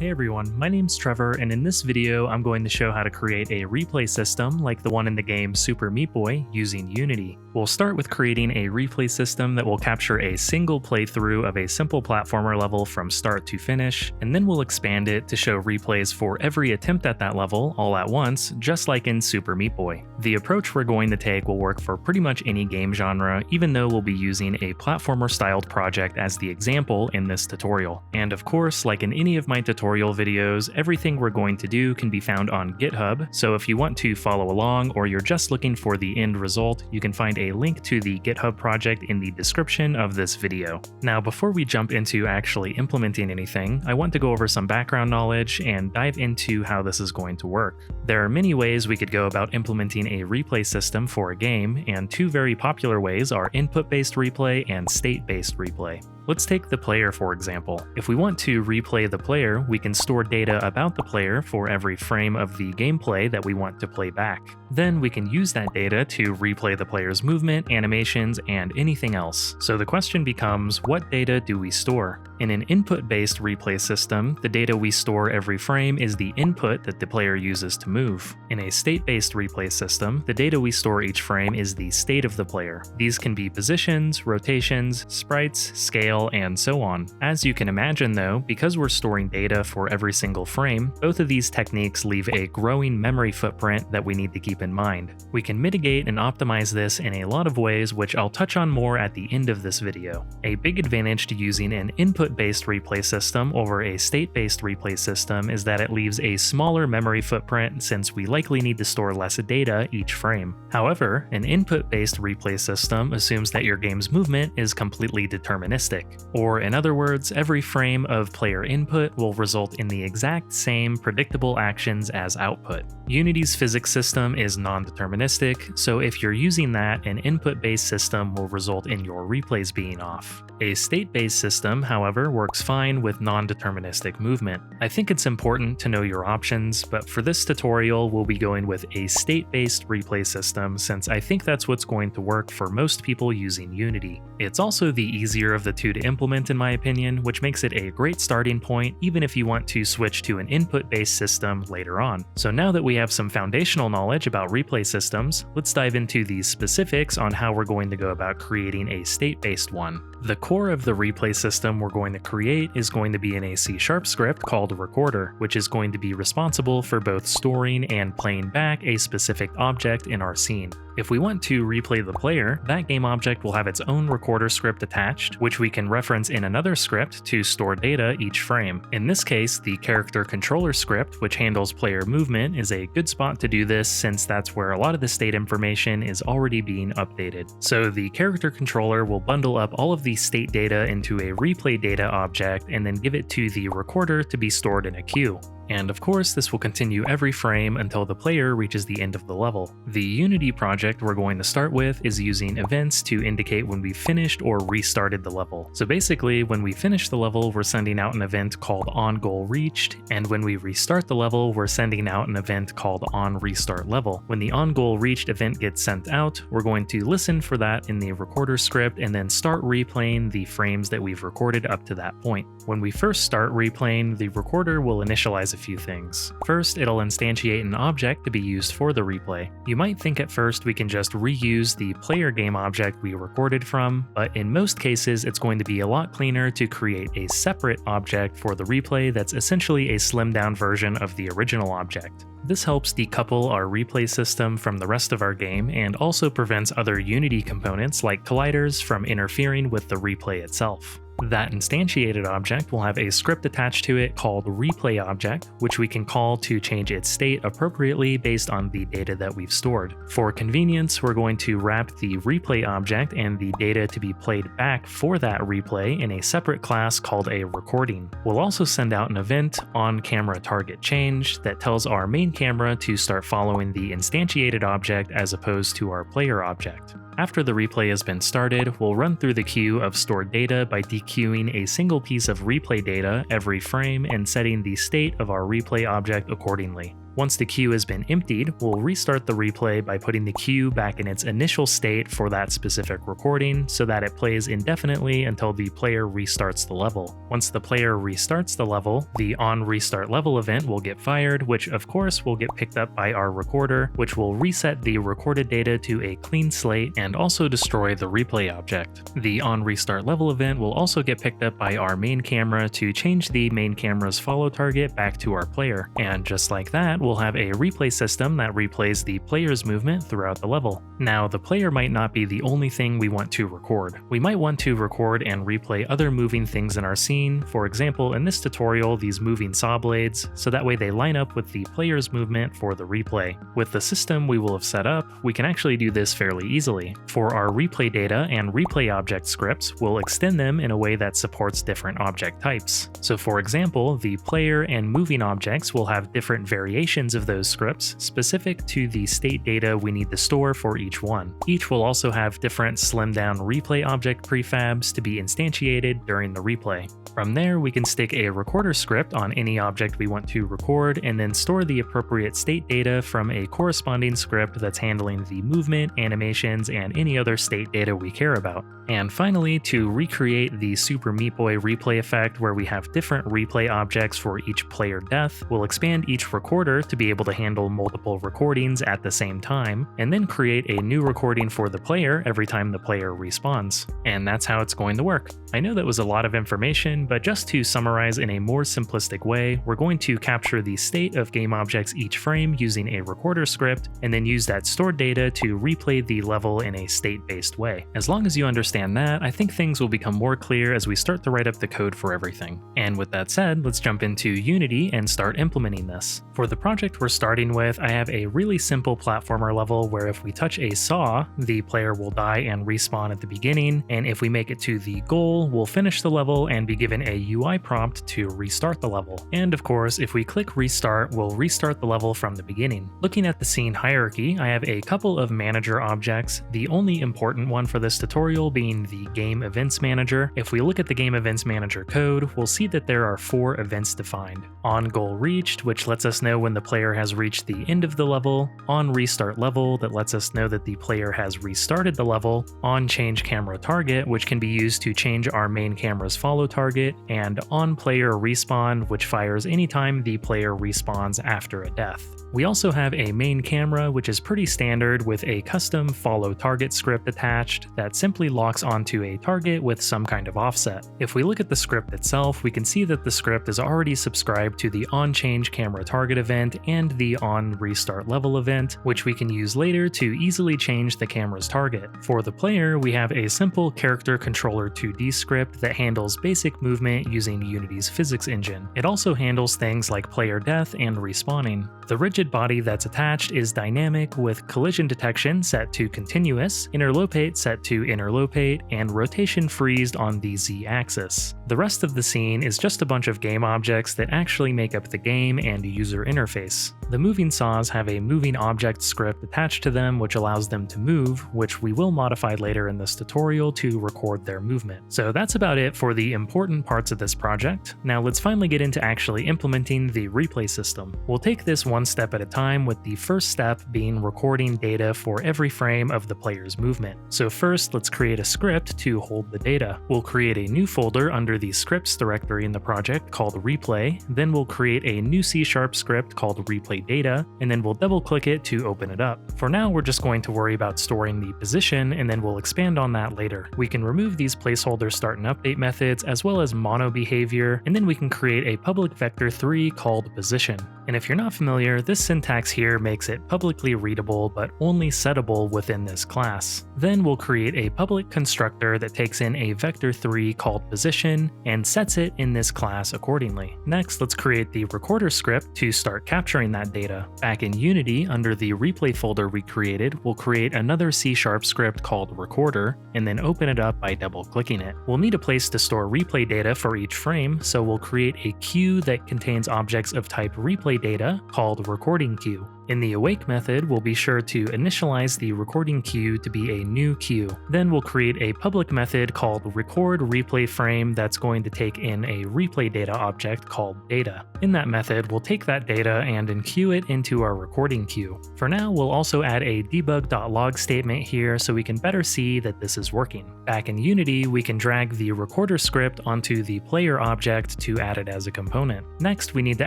Hey everyone, my name's Trevor, and in this video I'm going to show how to create a replay system like the one in the game Super Meat Boy using Unity. We'll start with creating a replay system that will capture a single playthrough of a simple platformer level from start to finish, and then we'll expand it to show replays for every attempt at that level all at once, just like in Super Meat Boy. The approach we're going to take will work for pretty much any game genre, even though we'll be using a platformer-styled project as the example in this tutorial. And of course, like in any of my tutorial videos, everything we're going to do can be found on GitHub, so if you want to follow along or you're just looking for the end result, you can find a link to the GitHub project in the description of this video. Now, before we jump into actually implementing anything, I want to go over some background knowledge and dive into how this is going to work. There are many ways we could go about implementing a replay system for a game, and two very popular ways are input-based replay and state-based replay. Let's take the player for example. If we want to replay the player, we can store data about the player for every frame of the gameplay that we want to play back. Then we can use that data to replay the player's movement, animations, and anything else. So the question becomes, what data do we store? In an input-based replay system, the data we store every frame is the input that the player uses to move. In a state-based replay system, the data we store each frame is the state of the player. These can be positions, rotations, sprites, scale, and so on. As you can imagine though, because we're storing data for every single frame, both of these techniques leave a growing memory footprint that we need to keep in mind. We can mitigate and optimize this in a lot of ways, which I'll touch on more at the end of this video. A big advantage to using an input-based replay system over a state-based replay system is that it leaves a smaller memory footprint since we likely need to store less data each frame. However, an input-based replay system assumes that your game's movement is completely deterministic. Or in other words, every frame of player input will result in the exact same predictable actions as output. Unity's physics system is non-deterministic, so if you're using that, an input-based system will result in your replays being off. A state-based system, however, works fine with non-deterministic movement. I think it's important to know your options, but for this tutorial we'll be going with a state-based replay system since I think that's what's going to work for most people using Unity. It's also the easier of the two to implement in my opinion, which makes it a great starting point even if you want to switch to an input-based system later on. So now that we have some foundational knowledge about replay systems, let's dive into the specifics on how we're going to go about creating a state-based one. The core of the replay system we're going to create is going to be in a C# script called recorder, which is going to be responsible for both storing and playing back a specific object in our scene. If we want to replay the player, that game object will have its own recorder script attached, which we can reference in another script to store data each frame. In this case, the character controller script, which handles player movement, is a good spot to do this since that's where a lot of the state information is already being updated. So the character controller will bundle up all of the state data into a replay data object and then give it to the recorder to be stored in a queue. And of course, this will continue every frame until the player reaches the end of the level. The Unity project we're going to start with is using events to indicate when we finished or restarted the level. So basically, when we finish the level, we're sending out an event called onGoalReached, and when we restart the level, we're sending out an event called onRestartLevel. When the onGoalReached event gets sent out, we're going to listen for that in the recorder script and then start replaying the frames that we've recorded up to that point. When we first start replaying, the recorder will initialize a few things. First, it'll instantiate an object to be used for the replay. You might think at first we can just reuse the player game object we recorded from, but in most cases it's going to be a lot cleaner to create a separate object for the replay that's essentially a slimmed down version of the original object. This helps decouple our replay system from the rest of our game and also prevents other Unity components like colliders from interfering with the replay itself. That instantiated object will have a script attached to it called replayObject, which we can call to change its state appropriately based on the data that we've stored. For convenience, we're going to wrap the replayObject and the data to be played back for that replay in a separate class called a recording. We'll also send out an event onCameraTargetChange that tells our main camera to start following the instantiated object as opposed to our player object. After the replay has been started, we'll run through the queue of stored data by dequeuing a single piece of replay data every frame and setting the state of our replay object accordingly. Once the queue has been emptied, we'll restart the replay by putting the queue back in its initial state for that specific recording so that it plays indefinitely until the player restarts the level. Once the player restarts the level, the onRestartLevel event will get fired, which of course will get picked up by our recorder, which will reset the recorded data to a clean slate and also destroy the replay object. The onRestartLevel event will also get picked up by our main camera to change the main camera's follow target back to our player. And just like that, we'll have a replay system that replays the player's movement throughout the level. Now, the player might not be the only thing we want to record. We might want to record and replay other moving things in our scene, for example in this tutorial these moving saw blades, so that way they line up with the player's movement for the replay. With the system we will have set up, we can actually do this fairly easily. For our replay data and replay object scripts, we'll extend them in a way that supports different object types. So for example, the player and moving objects will have different variations of those scripts specific to the state data we need to store for each one. Each will also have different slimmed down replay object prefabs to be instantiated during the replay. From there, we can stick a recorder script on any object we want to record and then store the appropriate state data from a corresponding script that's handling the movement, animations, and any other state data we care about. And finally, to recreate the Super Meat Boy replay effect where we have different replay objects for each player death, we'll expand each recorder to be able to handle multiple recordings at the same time, and then create a new recording for the player every time the player respawns. And that's how it's going to work. I know that was a lot of information, but just to summarize in a more simplistic way, we're going to capture the state of game objects each frame using a recorder script, and then use that stored data to replay the level in a state-based way. As long as you understand that, I think things will become more clear as we start to write up the code for everything. And with that said, let's jump into Unity and start implementing this. For the project we're starting with, I have a really simple platformer level where if we touch a saw, the player will die and respawn at the beginning, and if we make it to the goal, we'll finish the level and be given a UI prompt to restart the level. And of course, if we click restart, we'll restart the level from the beginning. Looking at the scene hierarchy, I have a couple of manager objects, the only important one for this tutorial being the Game Events Manager. If we look at the Game Events Manager code, we'll see that there are 4 events defined. On goal reached, which lets us know when the player has reached the end of the level, on restart level, that lets us know that the player has restarted the level, on change camera target, which can be used to change our main camera's follow target, and on player respawn, which fires anytime the player respawns after a death. We also have a main camera, which is pretty standard with a custom follow target script attached that simply locks onto a target with some kind of offset. If we look at the script itself, we can see that the script is already subscribed to the on change camera target event and the on restart level event, which we can use later to easily change the camera's target. For the player, we have a simple character controller 2D script that handles basic movement using Unity's physics engine. It also handles things like player death and respawning. The rigid body that's attached is dynamic with collision detection set to continuous, interlopate set to interlopate, and rotation freezed on the Z-axis. The rest of the scene is just a bunch of game objects that actually make up the game and user interface. The moving saws have a moving object script attached to them which allows them to move, which we will modify later in this tutorial to record their movement. So that's about it for the important parts of this project. Now let's finally get into actually implementing the replay system. We'll take this one step at a time, with the first step being recording data for every frame of the player's movement. So first, let's create a script to hold the data. We'll create a new folder under the scripts directory in the project called replay, then we'll create a new C# script called replay data, and then we'll double click it to open it up. For now, we're just going to worry about storing the position, and then we'll expand on that later. We can remove these placeholder start and update methods as well as mono behavior, and then we can create a public vector3 called position. And if you're not familiar, this syntax here makes it publicly readable but only settable within this class. Then we'll create a public constructor that takes in a vector3 called position and sets it in this class accordingly. Next, let's create the recorder script to start capturing that data. Back in Unity, under the replay folder we created, we'll create another C# script called recorder and then open it up by double clicking it. We'll need a place to store replay data for each frame, so we'll create a queue that contains objects of type replay data called recording queue. In the awake method, we'll be sure to initialize the recording queue to be a new queue. Then we'll create create a public method called recordReplayFrame that's going to take in a replay data object called data. In that method, we'll take that data and enqueue it into our recording queue. For now, we'll also add a debug.log statement here so we can better see that this is working. Back in Unity, we can drag the recorder script onto the player object to add it as a component. Next, we need to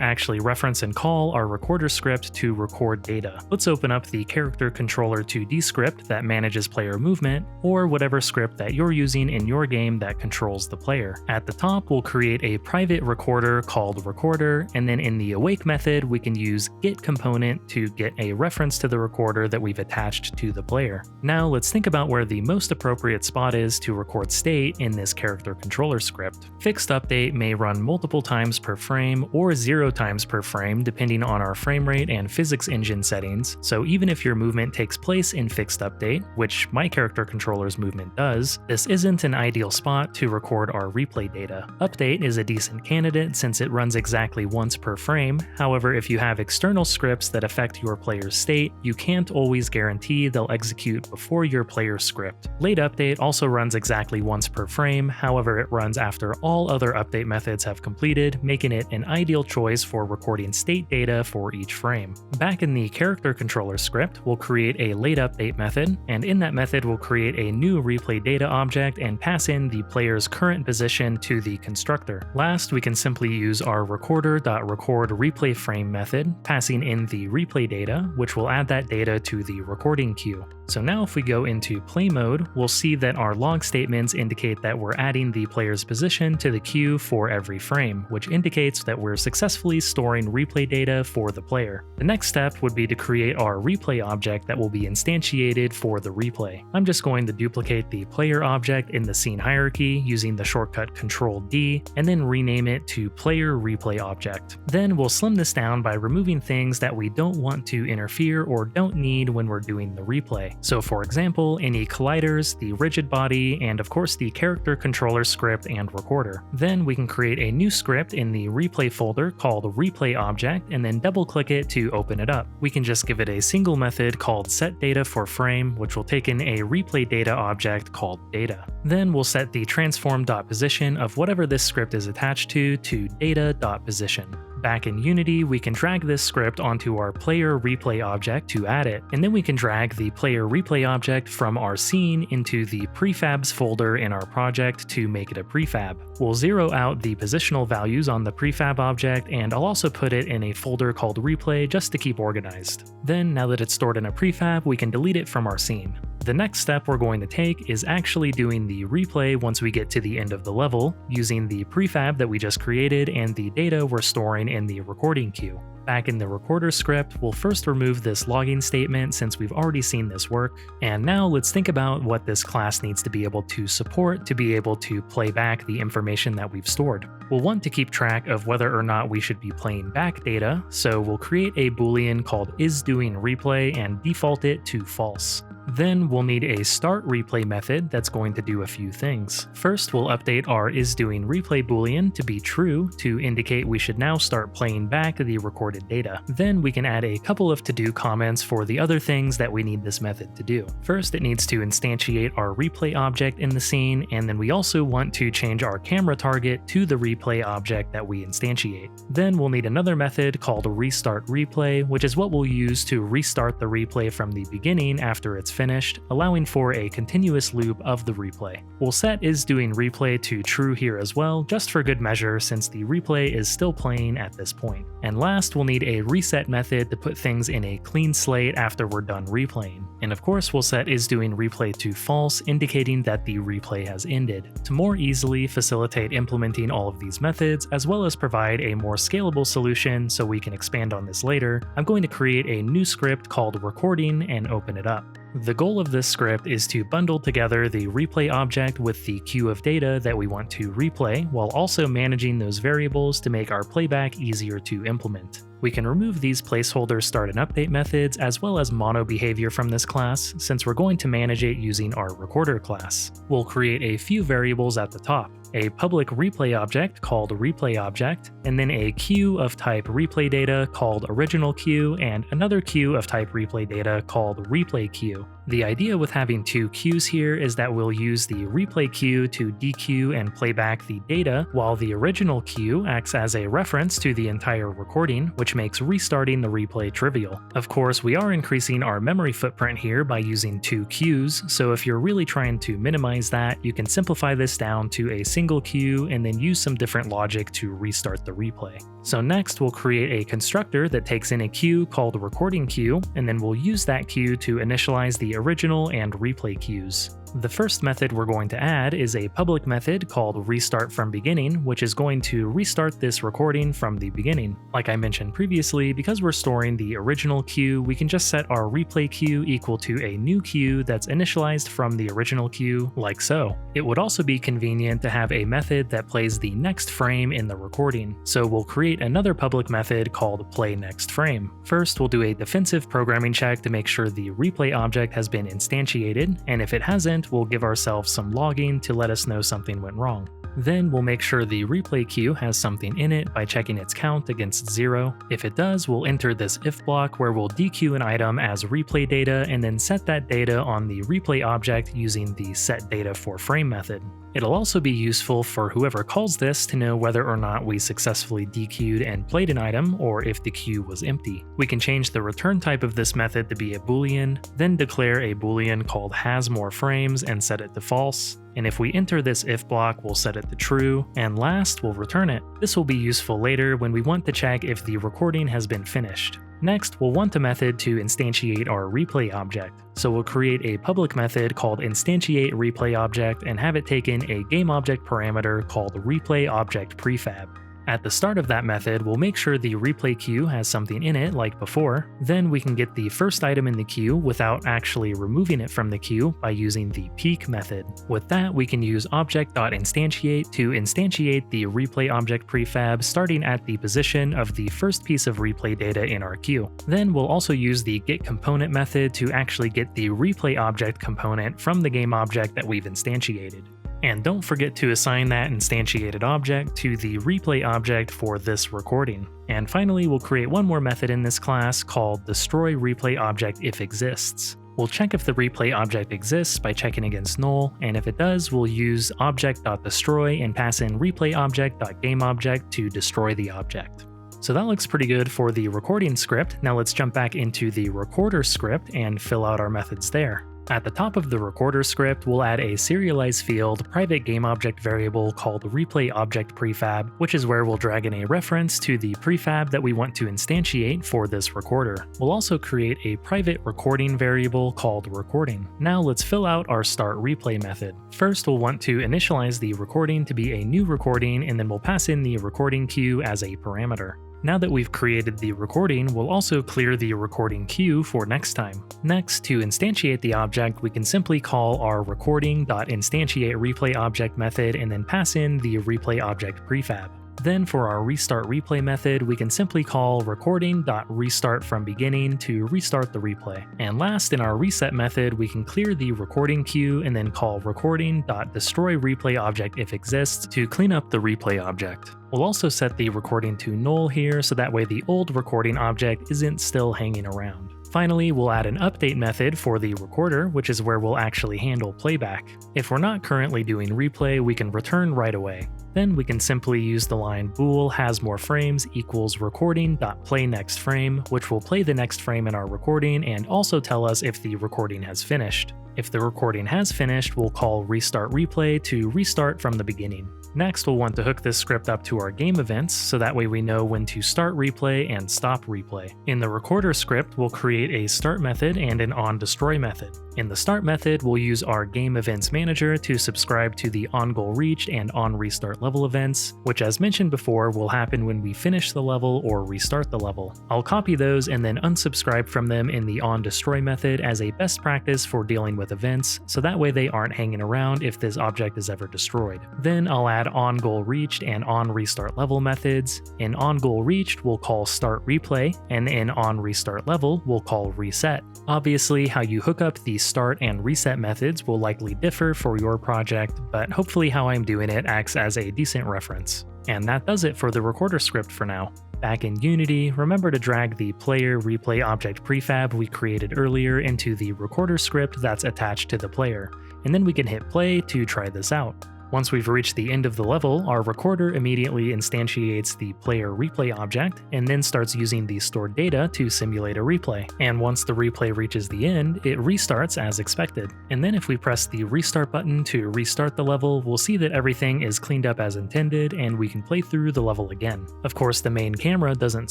actually reference and call our recorder script to record data. Let's open up the character controller 2D script that manages player movement, or whatever script that you're using in your game that controls the player. At the top, we'll create a private recorder called recorder, and then in the awake method, we can use getComponent to get a reference to the recorder that we've attached to the player. Now let's think about where the most appropriate spot is to record state in this character controller script. Fixed update may run multiple times per frame or 0 times per frame depending on our frame rate and physics engine settings, so even if your movement takes place in fixed update, which my character controller's movement does, this isn't an ideal spot to record our replay data. Update is a decent candidate since it runs exactly once per frame. However, if you have external scripts that affect your player's state, you can't always guarantee they'll execute before your player's script. Late update also runs exactly once per frame, however it runs after all other update methods have completed, making it an ideal choice for recording state data for each frame. Back in the character controller script, we'll create a late update method, and in that method we'll create a new replay data object and pass in the player's current position to the constructor. Last, we can simply use our recorder.recordReplayFrame method, passing in the replay data, which will add that data to the recording queue. So now if we go into play mode, we'll see that our log statements indicate that we're adding the player's position to the queue for every frame, which indicates that we're successfully storing replay data for the player. The next step would be to create our replay object that will be instantiated for the replay. I'm just going to duplicate the player object in the scene hierarchy using the shortcut Ctrl-D, and then rename it to player replay object. Then we'll slim this down by removing things that we don't want to interfere or don't need when we're doing the replay. So for example, any colliders, the rigid body, and of course the character controller script and recorder. Then we can create a new script in the replay folder called replay object and then double click it to open it up. We can just give it a single method called setDataForFrame, which will take in a replay data object called data. Then we'll set the transform.position of whatever this script is attached to data.position. Back in Unity, we can drag this script onto our player replay object to add it, and then we can drag the player replay object from our scene into the prefabs folder in our project to make it a prefab. We'll zero out the positional values on the prefab object, and I'll also put it in a folder called replay just to keep organized. Then, now that it's stored in a prefab, we can delete it from our scene. The next step we're going to take is actually doing the replay once we get to the end of the level, using the prefab that we just created and the data we're storing in the recording queue. Back in the recorder script, we'll first remove this logging statement since we've already seen this work, and now let's think about what this class needs to be able to support to be able to play back the information that we've stored. We'll want to keep track of whether or not we should be playing back data, so we'll create a boolean called isDoingReplay and default it to false. Then we'll need a start replay method that's going to do a few things. First, we'll update our isDoingReplay boolean to be true to indicate we should now start playing back the recorded data. Then we can add a couple of to-do comments for the other things that we need this method to do. First, it needs to instantiate our replay object in the scene, and then we also want to change our camera target to the replay object that we instantiate. Then we'll need another method called restartReplay, which is what we'll use to restart the replay from the beginning after it's finished, allowing for a continuous loop of the replay. We'll set isDoingReplay to true here as well, just for good measure since the replay is still playing at this point. And last, we'll need a reset method to put things in a clean slate after we're done replaying. And of course, we'll set isDoingReplay to false, indicating that the replay has ended. To more easily facilitate implementing all of these methods, as well as provide a more scalable solution so we can expand on this later, I'm going to create a new script called recording and open it up. The goal of this script is to bundle together the replay object with the queue of data that we want to replay, while also managing those variables to make our playback easier to implement. We can remove these placeholder start and update methods as well as mono behavior from this class, since we're going to manage it using our recorder class. We'll create a few variables at the top, a public replay object called replayObject, and then a queue of type replay data called original queue, and another queue of type replay data called replay queue. The idea with having two queues here is that we'll use the replay queue to dequeue and play back the data, while the original queue acts as a reference to the entire recording, which makes restarting the replay trivial. Of course, we are increasing our memory footprint here by using two queues, so if you're really trying to minimize that, you can simplify this down to a single queue and then use some different logic to restart the replay. So next, we'll create a constructor that takes in a queue called recording queue, and then we'll use that queue to initialize the original and replay queues. The first method we're going to add is a public method called restart from beginning, which is going to restart this recording from the beginning. Like I mentioned previously, because we're storing the original queue, we can just set our replay queue equal to a new queue that's initialized from the original queue, like so. It would also be convenient to have a method that plays the next frame in the recording, so we'll create another public method called playNextFrame. First, we'll do a defensive programming check to make sure the replay object has been instantiated, and if it hasn't, we'll give ourselves some logging to let us know something went wrong. Then we'll make sure the replay queue has something in it by checking its count against 0. If it does, we'll enter this if block where we'll dequeue an item as replay data and then set that data on the replay object using the setDataForFrame method. It'll also be useful for whoever calls this to know whether or not we successfully dequeued and played an item, or if the queue was empty. We can change the return type of this method to be a boolean, then declare a boolean called hasMoreFrames and set it to false. And if we enter this if block, we'll set it to true, and last, we'll return it. This will be useful later when we want to check if the recording has been finished. Next, we'll want a method to instantiate our replay object. So we'll create a public method called instantiateReplayObject and have it take in a GameObject parameter called rePlayObjectPrefab. At the start of that method, we'll make sure the replay queue has something in it like before. Then we can get the first item in the queue without actually removing it from the queue by using the peek method. With that, we can use object.instantiate to instantiate the replay object prefab starting at the position of the first piece of replay data in our queue. Then we'll also use the getComponent method to actually get the replay object component from the game object that we've instantiated. And don't forget to assign that instantiated object to the replay object for this recording. And finally, we'll create one more method in this class called destroyReplayObjectIfExists. We'll check if the replay object exists by checking against null, and if it does, we'll use object.destroy and pass in replayObject.gameObject to destroy the object. So that looks pretty good for the recording script. Now let's jump back into the recorder script and fill out our methods there. At the top of the recorder script, we'll add a serialized field private GameObject variable called rePlayObjectPrefab, which is where we'll drag in a reference to the prefab that we want to instantiate for this recorder. We'll also create a private recording variable called recording. Now let's fill out our startReplay method. First, we'll want to initialize the recording to be a new recording, and then we'll pass in the recording queue as a parameter. Now that we've created the recording, we'll also clear the recording queue for next time. Next, to instantiate the object, we can simply call our recording.instantiateReplayObject method and then pass in the rePlayObject prefab. Then for our restartReplay method, we can simply call recording.restartFromBeginning to restart the replay. And last, in our reset method, we can clear the recording queue and then call recording.destroyReplayObjectIfExists to clean up the replay object. We'll also set the recording to null here, so that way the old recording object isn't still hanging around. Finally, we'll add an update method for the recorder, which is where we'll actually handle playback. If we're not currently doing replay, we can return right away. Then we can simply use the line bool hasMoreFrames equals recording.playNextFrame, which will play the next frame in our recording and also tell us if the recording has finished. If the recording has finished, we'll call restartReplay to restart from the beginning. Next, we'll want to hook this script up to our game events, so that way we know when to start replay and stop replay. In the recorder script, we'll create a start method and an onDestroy method. In the start method, we'll use our game events manager to subscribe to the onGoalReached and onRestart level events, which as mentioned before will happen when we finish the level or restart the level. I'll copy those and then unsubscribe from them in the onDestroy method as a best practice for dealing with events, so that way they aren't hanging around if this object is ever destroyed. Then I'll add onGoalReached and onRestartLevel methods. In onGoalReached, we'll call startReplay, and in onRestartLevel, we'll call reset. Obviously, how you hook up the start and reset methods will likely differ for your project, but hopefully how I'm doing it acts as a decent reference. And that does it for the recorder script for now. Back in Unity, remember to drag the player replay object prefab we created earlier into the recorder script that's attached to the player, and then we can hit play to try this out. Once we've reached the end of the level, our recorder immediately instantiates the player replay object and then starts using the stored data to simulate a replay. And once the replay reaches the end, it restarts as expected. And then if we press the restart button to restart the level, we'll see that everything is cleaned up as intended and we can play through the level again. Of course, the main camera doesn't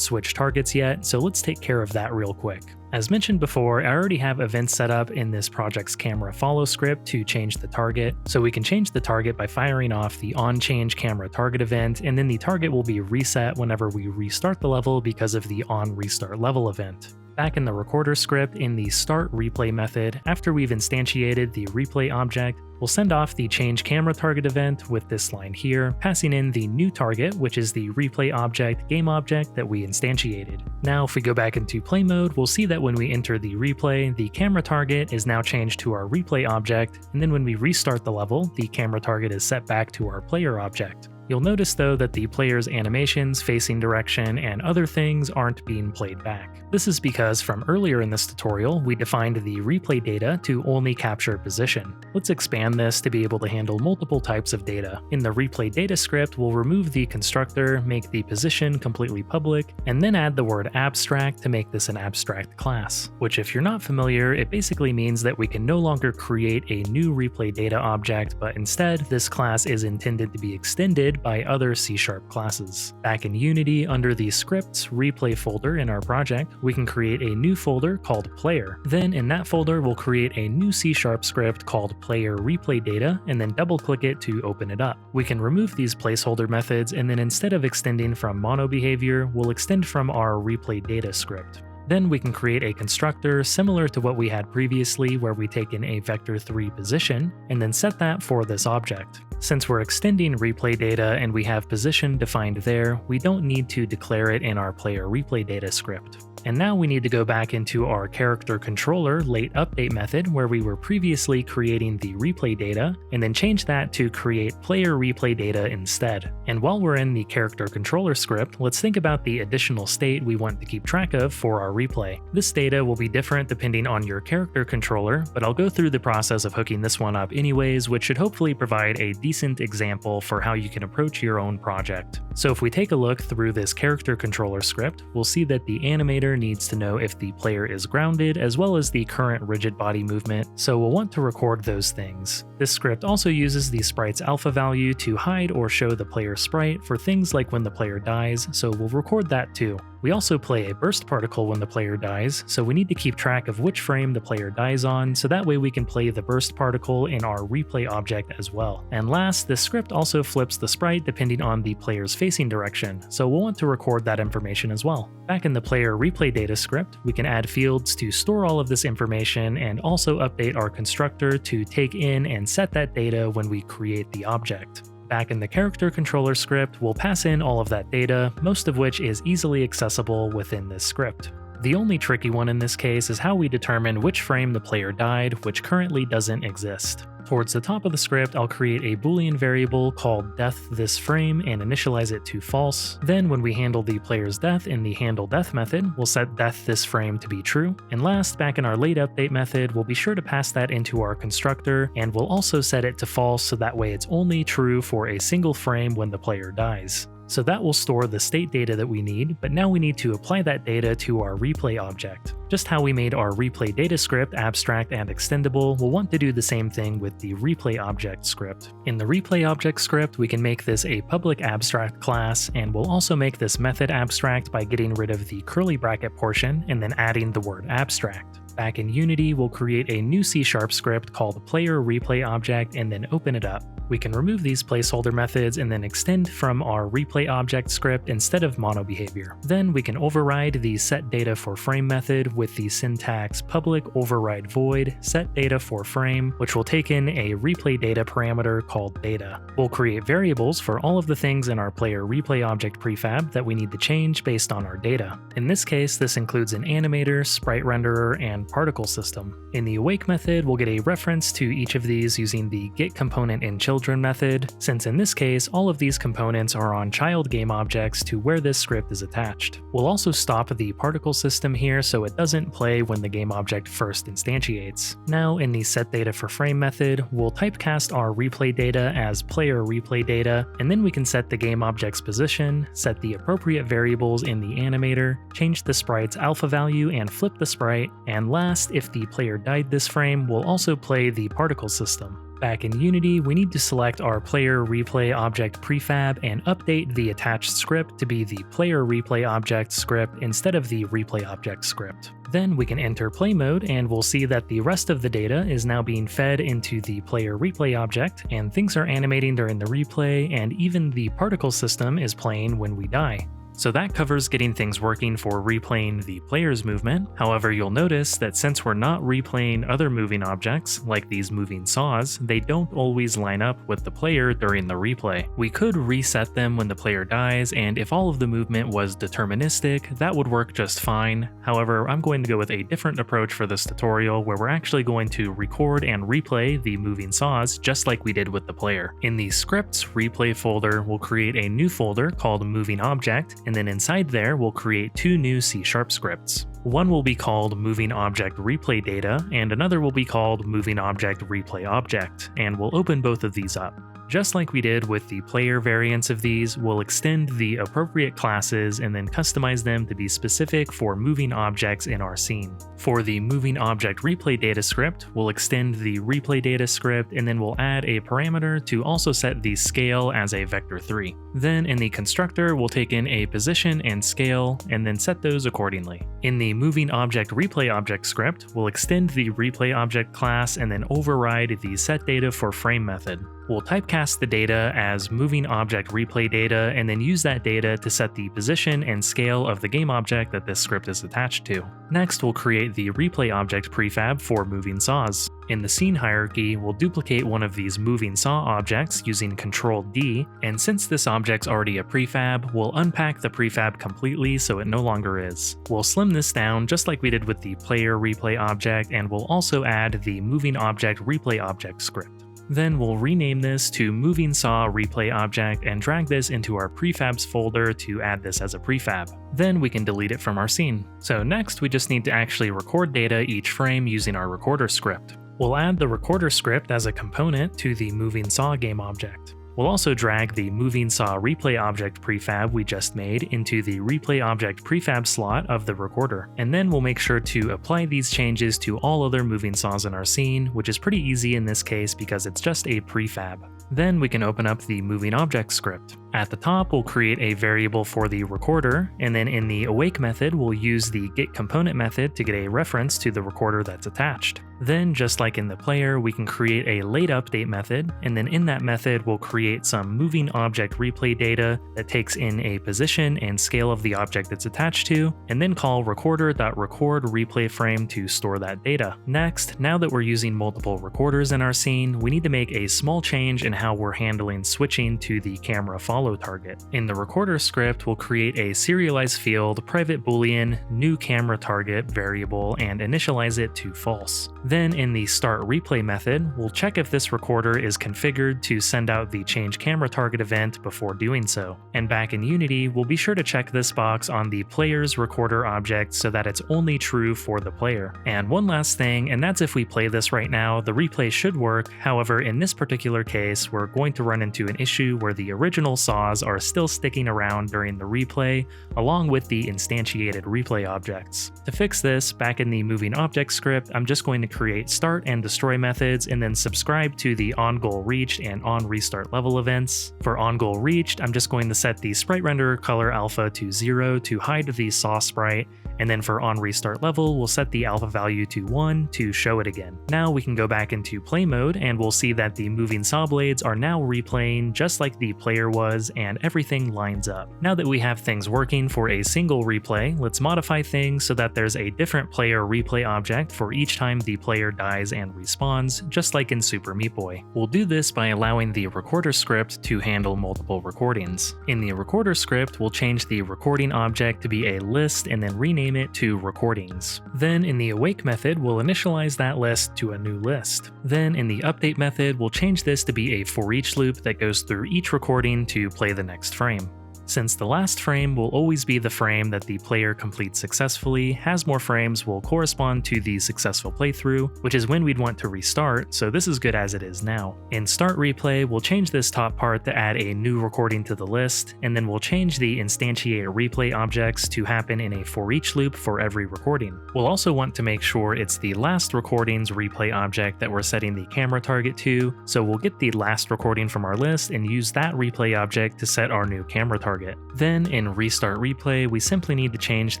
switch targets yet, so let's take care of that real quick. As mentioned before, I already have events set up in this project's camera follow script to change the target, so we can change the target by firing off the onChange camera target event, and then the target will be reset whenever we restart the level because of the onRestart level event. Back in the recorder script, in the start replay method, after we've instantiated the replay object, we'll send off the change camera target event with this line here, passing in the new target, which is the replay object game object that we instantiated. Now if we go back into play mode, we'll see that when we enter the replay, the camera target is now changed to our replay object, and then when we restart the level, the camera target is set back to our player object. You'll notice though that the player's animations, facing direction, and other things aren't being played back. This is because from earlier in this tutorial, we defined the replay data to only capture position. Let's expand this to be able to handle multiple types of data. In the replay data script, we'll remove the constructor, make the position completely public, and then add the word abstract to make this an abstract class. Which if you're not familiar, it basically means that we can no longer create a new replay data object, but instead this class is intended to be extended by other C# classes. Back in Unity, under the scripts replay folder in our project, we can create a new folder called player. Then in that folder, we'll create a new C# script called player replay data and then double click it to open it up. We can remove these placeholder methods, and then instead of extending from mono behavior, we'll extend from our replay data script. Then we can create a constructor similar to what we had previously, where we take in a vector3 position and then set that for this object. Since we're extending replay data and we have position defined there, we don't need to declare it in our player replay data script. And now we need to go back into our character controller late update method where we were previously creating the replay data, and then change that to create player replay data instead. And while we're in the character controller script, let's think about the additional state we want to keep track of for our replay. This data will be different depending on your character controller, but I'll go through the process of hooking this one up anyways, which should hopefully provide a decent example for how you can approach your own project. So if we take a look through this character controller script, we'll see that the animator needs to know if the player is grounded as well as the current rigid body movement, so we'll want to record those things. This script also uses the sprite's alpha value to hide or show the player sprite for things like when the player dies, so we'll record that too. We also play a burst particle when the player dies, so we need to keep track of which frame the player dies on, so that way we can play the burst particle in our replay object as well. And last, this script also flips the sprite depending on the player's facing direction, so we'll want to record that information as well. Back in the player replay data script, we can add fields to store all of this information and also update our constructor to take in and set that data when we create the object. Back in the character controller script, we'll pass in all of that data, most of which is easily accessible within this script. The only tricky one in this case is how we determine which frame the player died, which currently doesn't exist. Towards the top of the script, I'll create a Boolean variable called deathThisFrame and initialize it to false. Then when we handle the player's death in the handleDeath method, we'll set deathThisFrame to be true. And last, back in our late update method, we'll be sure to pass that into our constructor, and we'll also set it to false so that way it's only true for a single frame when the player dies. So that will store the state data that we need, but now we need to apply that data to our replay object. Just how we made our replay data script abstract and extendable, we'll want to do the same thing with the replay object script. In the replay object script, we can make this a public abstract class, and we'll also make this method abstract by getting rid of the curly bracket portion and then adding the word abstract. Back in Unity, we'll create a new C# script called player replay object and then open it up. We can remove these placeholder methods and then extend from our replay object script instead of mono behavior. Then we can override the setDataForFrame method with the syntax public override void setDataForFrame, which will take in a replay data parameter called data. We'll create variables for all of the things in our player replay object prefab that we need to change based on our data. In this case, this includes an animator, sprite renderer, and and particle system. In the awake method, we'll get a reference to each of these using the getComponentInChildren method, since in this case, all of these components are on child game objects to where this script is attached. We'll also stop the particle system here so it doesn't play when the game object first instantiates. Now in the setDataForFrame method, we'll typecast our replay data as player replay data, and then we can set the game object's position, set the appropriate variables in the animator, change the sprite's alpha value and flip the sprite, and last, if the player died this frame, we'll also play the particle system. Back in Unity, we need to select our player replay object prefab and update the attached script to be the player replay object script instead of the replay object script. Then we can enter play mode and we'll see that the rest of the data is now being fed into the player replay object, and things are animating during the replay, and even the particle system is playing when we die. So that covers getting things working for replaying the player's movement. However, you'll notice that since we're not replaying other moving objects, like these moving saws, they don't always line up with the player during the replay. We could reset them when the player dies, and if all of the movement was deterministic, that would work just fine. However, I'm going to go with a different approach for this tutorial, where we're actually going to record and replay the moving saws just like we did with the player. In the scripts replay folder, we'll create a new folder called moving object, and then inside there we'll create two new C# scripts. One will be called moving object replay data, and another will be called moving object replay object, and we'll open both of these up. Just like we did with the player variants of these, we'll extend the appropriate classes and then customize them to be specific for moving objects in our scene. For the moving object replay data script, we'll extend the replay data script, and then we'll add a parameter to also set the scale as a vector 3. Then in the constructor, we'll take in a position and scale, and then set those accordingly. In the moving object replay object script, we'll extend the replay object class and then override the setDataForFrame method. We'll typecast the data as moving object replay data and then use that data to set the position and scale of the game object that this script is attached to. Next, we'll create the replay object prefab for moving saws. In the scene hierarchy, we'll duplicate one of these moving saw objects using Ctrl-D, and since this object's already a prefab, we'll unpack the prefab completely so it no longer is. We'll slim this down just like we did with the player replay object, and we'll also add the moving object replay object script. Then we'll rename this to moving saw replay object and drag this into our prefabs folder to add this as a prefab. Then we can delete it from our scene. So next we just need to actually record data each frame using our recorder script. We'll add the recorder script as a component to the moving saw game object. We'll also drag the moving saw replay object prefab we just made into the replay object prefab slot of the recorder, and then we'll make sure to apply these changes to all other moving saws in our scene, which is pretty easy in this case because it's just a prefab. Then we can open up the moving object script. At the top, we'll create a variable for the recorder, and then in the awake method, we'll use the getComponent method to get a reference to the recorder that's attached. Then, just like in the player, we can create a lateUpdate method, and then in that method, we'll create some moving object replay data that takes in a position and scale of the object it's attached to, and then call recorder.recordReplayFrame to store that data. Next, now that we're using multiple recorders in our scene, we need to make a small change in how we're handling switching to the camera follow target. In the recorder script, we'll create a serialized field, private boolean, new camera target variable, and initialize it to false. Then in the start replay method, we'll check if this recorder is configured to send out the change camera target event before doing so. And back in Unity, we'll be sure to check this box on the player's recorder object so that it's only true for the player. And one last thing, and that's if we play this right now, the replay should work. However, in this particular case, we're going to run into an issue where the original saws are still sticking around during the replay, along with the instantiated replay objects. To fix this, back in the moving object script, I'm just going to create start and destroy methods and then subscribe to the onGoalReached and onRestartLevel events. For onGoalReached, I'm just going to set the sprite renderer color alpha to 0 to hide the saw sprite, and then for onRestartLevel, we'll set the alpha value to 1 to show it again. Now we can go back into play mode and we'll see that the moving saw blades are now replaying just like the player was, and everything lines up. Now that we have things working for a single replay, let's modify things so that there's a different player replay object for each time the player dies and respawns, just like in Super Meat Boy. We'll do this by allowing the recorder script to handle multiple recordings. In the recorder script, we'll change the recording object to be a list and then rename rename it to recordings. Then in the awake method, we'll initialize that list to a new list. Then in the update method, we'll change this to be a for each loop that goes through each recording to play the next frame. Since the last frame will always be the frame that the player completes successfully, has more frames will correspond to the successful playthrough, which is when we'd want to restart, so this is good as it is now. In Start Replay, we'll change this top part to add a new recording to the list, and then we'll change the instantiate replay objects to happen in a for each loop for every recording. We'll also want to make sure it's the last recording's replay object that we're setting the camera target to, so we'll get the last recording from our list and use that replay object to set our new camera target. Then in Restart Replay, we simply need to change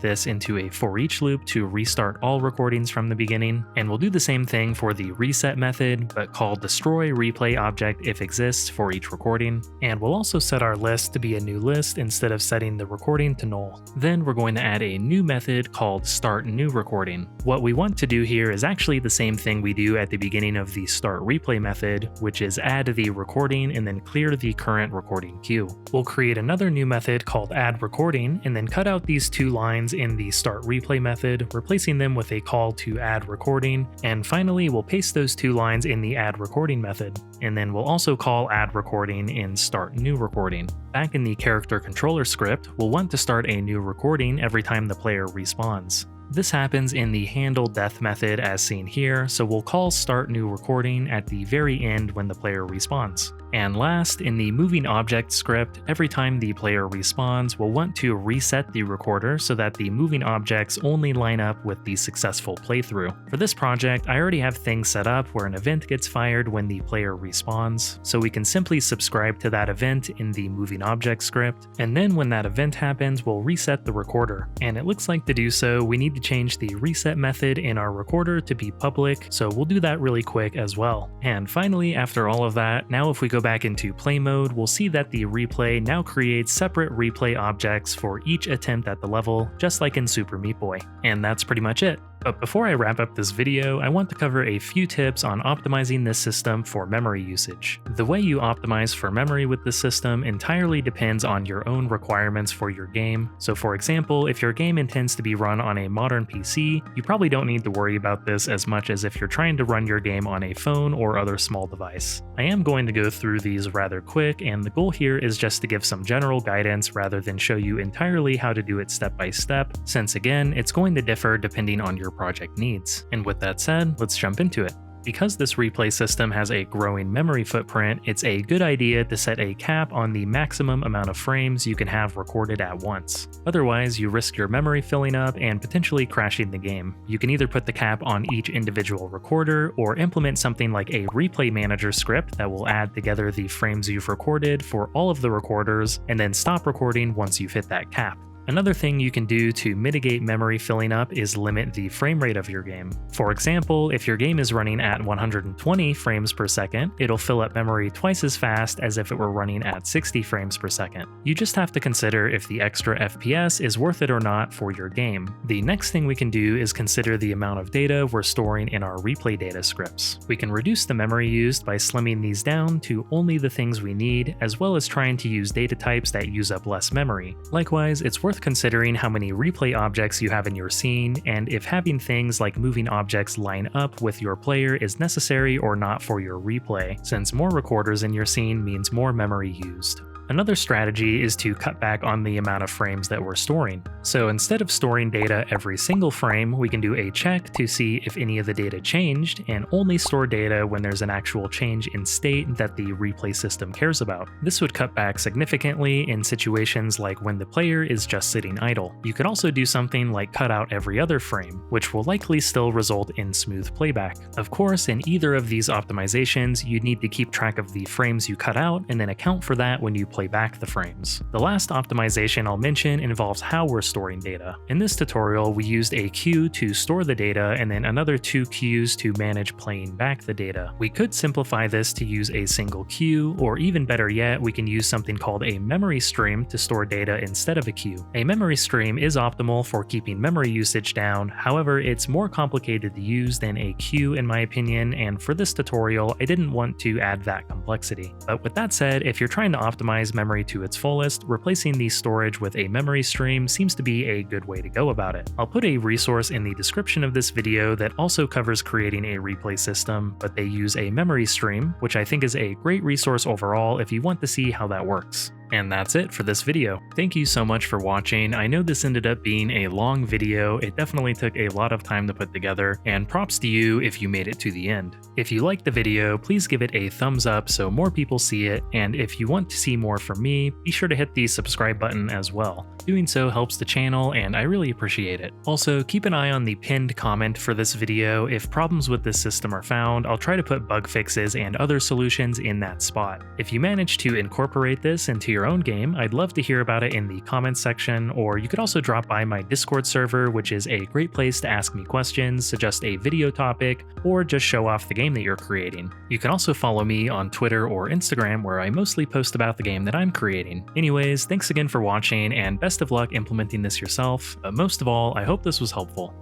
this into a for each loop to restart all recordings from the beginning, and we'll do the same thing for the reset method, but call destroy replay object if exists for each recording, and we'll also set our list to be a new list instead of setting the recording to null. Then we're going to add a new method called start new recording. What we want to do here is actually the same thing we do at the beginning of the start replay method, which is add the recording and then clear the current recording queue. We'll create another new method called add recording and then cut out these two lines in the start replay method, replacing them with a call to add recording, and finally we'll paste those two lines in the add recording method, and then we'll also call add recording in start new recording. Back in the character controller script, we'll want to start a new recording every time the player respawns. This happens in the handle death method as seen here, so we'll call start new recording at the very end when the player respawns. And last, in the moving object script, every time the player respawns, we'll want to reset the recorder so that the moving objects only line up with the successful playthrough. For this project, I already have things set up where an event gets fired when the player respawns, so we can simply subscribe to that event in the moving object script, and then when that event happens, we'll reset the recorder. And it looks like to do so, we need to change the reset method in our recorder to be public, so we'll do that really quick as well. And finally, after all of that, now if we go back into play mode, we'll see that the replay now creates separate replay objects for each attempt at the level, just like in Super Meat Boy. And that's pretty much it. But before I wrap up this video, I want to cover a few tips on optimizing this system for memory usage. The way you optimize for memory with this system entirely depends on your own requirements for your game. So for example, if your game intends to be run on a modern PC, you probably don't need to worry about this as much as if you're trying to run your game on a phone or other small device. I am going to go through these rather quick, and the goal here is just to give some general guidance rather than show you entirely how to do it step by step, since again, it's going to differ depending on your project needs. And with that said, let's jump into it. Because this replay system has a growing memory footprint, it's a good idea to set a cap on the maximum amount of frames you can have recorded at once. Otherwise, you risk your memory filling up and potentially crashing the game. You can either put the cap on each individual recorder or implement something like a replay manager script that will add together the frames you've recorded for all of the recorders and then stop recording once you've hit that cap. Another thing you can do to mitigate memory filling up is limit the frame rate of your game. For example, if your game is running at 120 frames per second, it'll fill up memory twice as fast as if it were running at 60 frames per second. You just have to consider if the extra FPS is worth it or not for your game. The next thing we can do is consider the amount of data we're storing in our replay data scripts. We can reduce the memory used by slimming these down to only the things we need, as well as trying to use data types that use up less memory. Likewise, it's worth considering how many replay objects you have in your scene, and if having things like moving objects line up with your player is necessary or not for your replay, since more recorders in your scene means more memory used. Another strategy is to cut back on the amount of frames that we're storing. So instead of storing data every single frame, we can do a check to see if any of the data changed, and only store data when there's an actual change in state that the replay system cares about. This would cut back significantly in situations like when the player is just sitting idle. You could also do something like cut out every other frame, which will likely still result in smooth playback. Of course, in either of these optimizations, you'd need to keep track of the frames you cut out and then account for that when you play back the frames. The last optimization I'll mention involves how we're storing data. In this tutorial, we used a queue to store the data and then another 2 queues to manage playing back the data. We could simplify this to use a single queue, or even better yet, we can use something called a memory stream to store data instead of a queue. A memory stream is optimal for keeping memory usage down, however, it's more complicated to use than a queue in my opinion, and for this tutorial, I didn't want to add that complexity. But with that said, if you're trying to optimize utilize memory to its fullest, replacing the storage with a memory stream seems to be a good way to go about it. I'll put a resource in the description of this video that also covers creating a replay system, but they use a memory stream, which I think is a great resource overall if you want to see how that works. And that's it for this video. Thank you so much for watching. I know this ended up being a long video. It definitely took a lot of time to put together, and props to you if you made it to the end. If you liked the video, please give it a thumbs up so more people see it, and if you want to see more from me, be sure to hit the subscribe button as well. Doing so helps the channel, and I really appreciate it. Also, keep an eye on the pinned comment for this video. If problems with this system are found, I'll try to put bug fixes and other solutions in that spot. If you manage to incorporate this into your own game, I'd love to hear about it in the comments section, or you could also drop by my Discord server, which is a great place to ask me questions, suggest a video topic, or just show off the game that you're creating. You can also follow me on Twitter or Instagram, where I mostly post about the game that I'm creating. Anyways, thanks again for watching, and best of luck implementing this yourself, but most of all, I hope this was helpful.